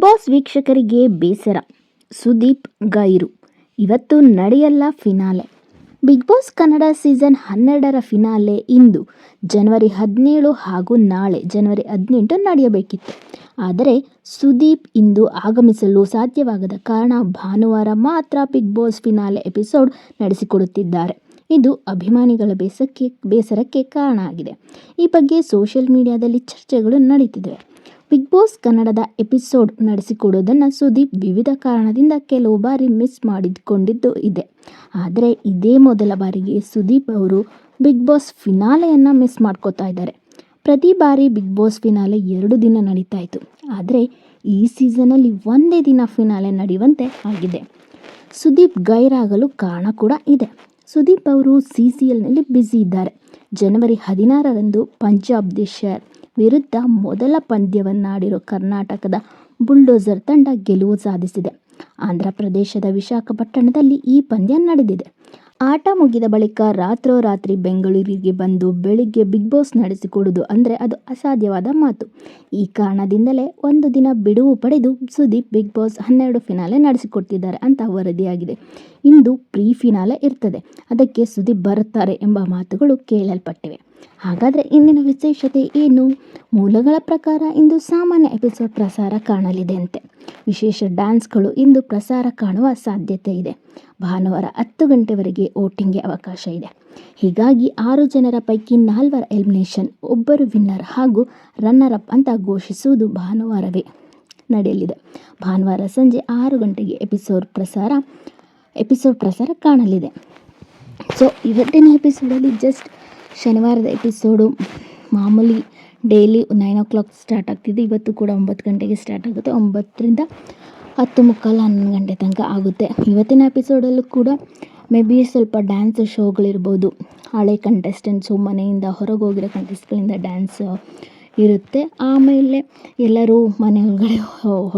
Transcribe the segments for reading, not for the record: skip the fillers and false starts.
Boss ವೀಕ್ಷಕರಿಗೆ ಬೇಸರ, ಸುದೀಪ್ ಗೈರು. ಇವತ್ತು ನಡೆಯಲ್ಲ finale. Bigg Boss Kannada season 12ರ ಫಿನಾಲೆ ಇಂದು ಜನವರಿ 17 ಹಾಗೂ ನಾಳೆ ಜನವರಿ 18 ನಡೆಯಬೇಕಿತ್ತು. ಆದರೆ ಸುದೀಪ್ ಇಂದು ಆಗಮಿಸಲು ಸಾಧ್ಯವಾಗದ ಕಾರಣ ಭಾನುವಾರ ಮಾತ್ರ ಬಿಗ್ ಬಾಸ್ ಫಿನಾಲೆ ಎಪಿಸೋಡ್ ನಡೆಸಿಕೊಡುತ್ತಿದ್ದಾರೆ. ಇದು ಅಭಿಮಾನಿಗಳ ಬೇಸರಕ್ಕೆ ಕಾರಣ ಆಗಿದೆ. ಈ ಬಗ್ಗೆ ಸೋಷಿಯಲ್ ಮೀಡಿಯಾದಲ್ಲಿ ಚರ್ಚೆಗಳು ನಡೀತಿವೆ. ಬಿಗ್ ಬಾಸ್ ಕನ್ನಡದ ಎಪಿಸೋಡ್ ನಡೆಸಿಕೊಡೋದನ್ನು ಸುದೀಪ್ ವಿವಿಧ ಕಾರಣದಿಂದ ಕೆಲವು ಬಾರಿ ಮಿಸ್ ಮಾಡಿಕೊಂಡಿದ್ದು ಇದೆ. ಆದರೆ ಇದೇ ಮೊದಲ ಬಾರಿಗೆ ಸುದೀಪ್ ಅವರು ಬಿಗ್ ಬಾಸ್ ಫಿನಾಲೆಯನ್ನು ಮಿಸ್ ಮಾಡ್ಕೋತಾ ಇದ್ದಾರೆ. ಪ್ರತಿ ಬಾರಿ ಬಿಗ್ ಬಾಸ್ ಫಿನಾಲೆ 2 ದಿನ ನಡೀತಾ ಇತ್ತು. ಆದರೆ ಈ ಸೀಸನಲ್ಲಿ ಒಂದೇ ದಿನ ಫಿನಾಲೆ ನಡೆಯುವಂತೆ ಆಗಿದೆ. ಸುದೀಪ್ ಗೈರಾಗಲು ಕಾರಣ ಕೂಡ ಇದೆ. ಸುದೀಪ್ ಅವರು CCLನಲ್ಲಿ ಬ್ಯುಸಿ ಇದ್ದಾರೆ. ಜನವರಿ 16ರಂದು ಪಂಜಾಬ್ ಶೇರ್ ವಿರುದ್ಧ ಮೊದಲ ಪಂದ್ಯವನ್ನಾಡಿರೋ ಕರ್ನಾಟಕದ ಬುಲ್ಡೋಸರ್ ತಂಡ ಗೆಲುವು ಸಾಧಿಸಿದೆ. ಆಂಧ್ರ ಪ್ರದೇಶದ ವಿಶಾಖಪಟ್ಟಣದಲ್ಲಿ ಈ ಪಂದ್ಯ ನಡೆದಿದೆ. ಆಟ ಮುಗಿದ ಬಳಿಕ ರಾತ್ರೋರಾತ್ರಿ ಬೆಂಗಳೂರಿಗೆ ಬಂದು ಬೆಳಿಗ್ಗೆ ಬಿಗ್ ಬಾಸ್ ನಡೆಸಿಕೊಡುವುದು ಅಂದರೆ ಅದು ಅಸಾಧ್ಯವಾದ ಮಾತು. ಈ ಕಾರಣದಿಂದಲೇ ಒಂದು ದಿನ ಬಿಡುವು ಪಡೆದು ಸುದೀಪ್ ಬಿಗ್ ಬಾಸ್ 12 ಫಿನಾಲೆ ನಡೆಸಿಕೊಡ್ತಿದ್ದಾರೆ ಅಂತ ವರದಿಯಾಗಿದೆ. ಇಂದು ಪ್ರೀ ಫಿನಾಲೆ ಇರ್ತದೆ, ಅದಕ್ಕೆ ಸುದೀಪ್ ಬರುತ್ತಾರೆ ಎಂಬ ಮಾತುಗಳು ಕೇಳಲ್ಪಟ್ಟಿವೆ. ಹಾಗಾದರೆ ಇಂದಿನ ವಿಶೇಷತೆ ಏನು? ಮೂಲಗಳ ಪ್ರಕಾರ ಇಂದು ಸಾಮಾನ್ಯ ಎಪಿಸೋಡ್ ಪ್ರಸಾರ ಕಾಣಲಿದೆ ಅಂತೆ. ವಿಶೇಷ ಡ್ಯಾನ್ಸ್ಗಳು ಇಂದು ಪ್ರಸಾರ ಕಾಣುವ ಸಾಧ್ಯತೆ ಇದೆ. ಭಾನುವಾರ 10 ಗಂಟೆವರೆಗೆ ವೋಟಿಂಗ್ಗೆ ಅವಕಾಶ ಇದೆ. ಹೀಗಾಗಿ 6 ಜನರ ಪೈಕಿ 4ರ ಎಲಿಮಿನೇಷನ್, ಒಬ್ಬರು ವಿನ್ನರ್ ಹಾಗೂ ರನ್ನರ್ ಅಪ್ ಅಂತ ಘೋಷಿಸುವುದು ಭಾನುವಾರವೇ ನಡೆಯಲಿದೆ. ಭಾನುವಾರ ಸಂಜೆ 6 ಗಂಟೆಗೆ ಎಪಿಸೋಡ್ ಪ್ರಸಾರ ಕಾಣಲಿದೆ. ಸೊ ಇವತ್ತಿನ ಎಪಿಸೋಡಲ್ಲಿ ಜಸ್ಟ್ ಶನಿವಾರದ ಎಪಿಸೋಡು ಮಾಮೂಲಿ ಡೈಲಿ 9 o'clock ಸ್ಟಾರ್ಟ್ ಆಗ್ತಿದೆ. ಇವತ್ತು ಕೂಡ 9 ಗಂಟೆಗೆ ಸ್ಟಾರ್ಟ್ ಆಗುತ್ತೆ. 9ರಿಂದ 10:45 11 ಗಂಟೆ ತನಕ ಆಗುತ್ತೆ. ಇವತ್ತಿನ ಎಪಿಸೋಡಲ್ಲೂ ಕೂಡ ಮೇ ಬಿ ಸ್ವಲ್ಪ ಡ್ಯಾನ್ಸ್ ಶೋಗಳಿರ್ಬೋದು. ಹಳೆ ಕಂಟೆಸ್ಟೆಂಟ್ಸು, ಮನೆಯಿಂದ ಹೊರಗೆ ಹೋಗಿರೋ ಕಂಟೆಸ್ಟ್ಗಳಿಂದ ಡ್ಯಾನ್ಸ್ ಇರುತ್ತೆ. ಆಮೇಲೆ ಎಲ್ಲರೂ ಮನೆ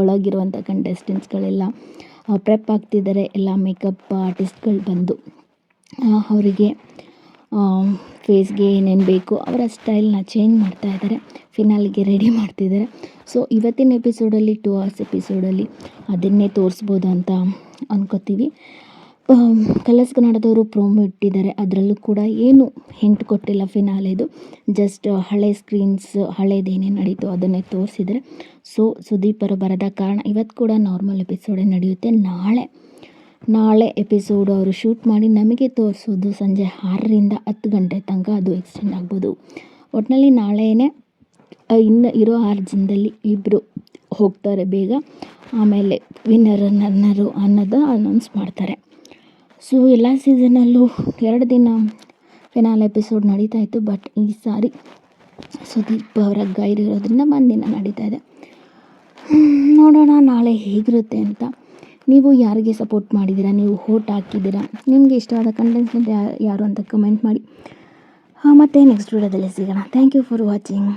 ಒಳಗಿರುವಂಥ ಕಂಟೆಸ್ಟೆಂಟ್ಸ್ಗಳೆಲ್ಲ ಪ್ರೆಪ್ ಆಗ್ತಿದ್ದಾರೆ. ಎಲ್ಲ ಮೇಕಪ್ ಆರ್ಟಿಸ್ಟ್ಗಳು ಬಂದು ಅವರಿಗೆ ಫೇಸ್ಗೆ ಏನೇನು ಬೇಕು ಅವರ ಸ್ಟೈಲ್ನ ಚೇಂಜ್ ಮಾಡ್ತಾ ಇದ್ದಾರೆ. ಫಿನಾಲಿಗೆ ರೆಡಿ ಮಾಡ್ತಿದ್ದಾರೆ. ಸೊ ಇವತ್ತಿನ ಎಪಿಸೋಡಲ್ಲಿ 2 hours ಎಪಿಸೋಡಲ್ಲಿ ಅದನ್ನೇ ತೋರಿಸ್ಬೋದು ಅಂತ ಅನ್ಕೋತೀವಿ. ಕಲರ್ಸ್ ಕನ್ನಡದವರು ಪ್ರೋಮೋ ಇಟ್ಟಿದ್ದಾರೆ. ಅದರಲ್ಲೂ ಕೂಡ ಏನು ಹಿಂಟ್ ಕೊಟ್ಟಿಲ್ಲ ಫಿನಾಲೆದು. ಜಸ್ಟ್ ಹಳೆ ಸ್ಕ್ರೀನ್ಸ್ ಹಳೇದೇನೇ ನಡೀತು ಅದನ್ನೇ ತೋರಿಸಿದರೆ. ಸೊ ಸುದೀಪ್ ಅವರು ಬರದ ಕಾರಣ ಇವತ್ತು ಕೂಡ ನಾರ್ಮಲ್ ಎಪಿಸೋಡೇ ನಡೆಯುತ್ತೆ. ನಾಳೆ ಎಪಿಸೋಡು ಅವರು ಶೂಟ್ ಮಾಡಿ ನಮಗೆ ತೋರಿಸೋದು ಸಂಜೆ 6ರಿಂದ 10 ಗಂಟೆ ತನಕ ಅದು ಎಕ್ಸ್ಟೆಂಡ್ ಆಗ್ಬೋದು. ಒಟ್ಟಿನಲ್ಲಿ ನಾಳೆನೇ ಇನ್ನು ಇರೋ 6 ಜನದಲ್ಲಿ ಇಬ್ಬರು ಹೋಗ್ತಾರೆ ಬೇಗ. ಆಮೇಲೆ ವಿನ್ನರ್ ರನ್ನರು ಅನ್ನೋದು ಅನೌನ್ಸ್ ಮಾಡ್ತಾರೆ. ಸೊ ಎಲ್ಲ ಸೀಸನಲ್ಲೂ 2 ದಿನ ಫಿನಾಲ್ ಎಪಿಸೋಡ್ ನಡೀತಾ ಇತ್ತು. ಬಟ್ ಈ ಸಾರಿ ಸುದೀಪ್ ಅವರ ಗೈರ್ ಇರೋದ್ರಿಂದ ಒಂದಿನ ನಡೀತಾ ಇದೆ. ನೋಡೋಣ ನಾಳೆ ಹೇಗಿರುತ್ತೆ ಅಂತ. ನೀವು ಯಾರಿಗೆ ಸಪೋರ್ಟ್ ಮಾಡಿದ್ದೀರಾ? ನೀವು ವೋಟ್ ಹಾಕಿದ್ದೀರಾ? ನಿಮಗೆ ಇಷ್ಟವಾದ ಕಂಟೆಂಟ್ ಯಾರು ಅಂತ ಕಮೆಂಟ್ ಮಾಡಿ. ಮತ್ತು ನೆಕ್ಸ್ಟ್ ವಿಡಿಯೋದಲ್ಲಿ ಸಿಗೋಣ. Thank you for watching.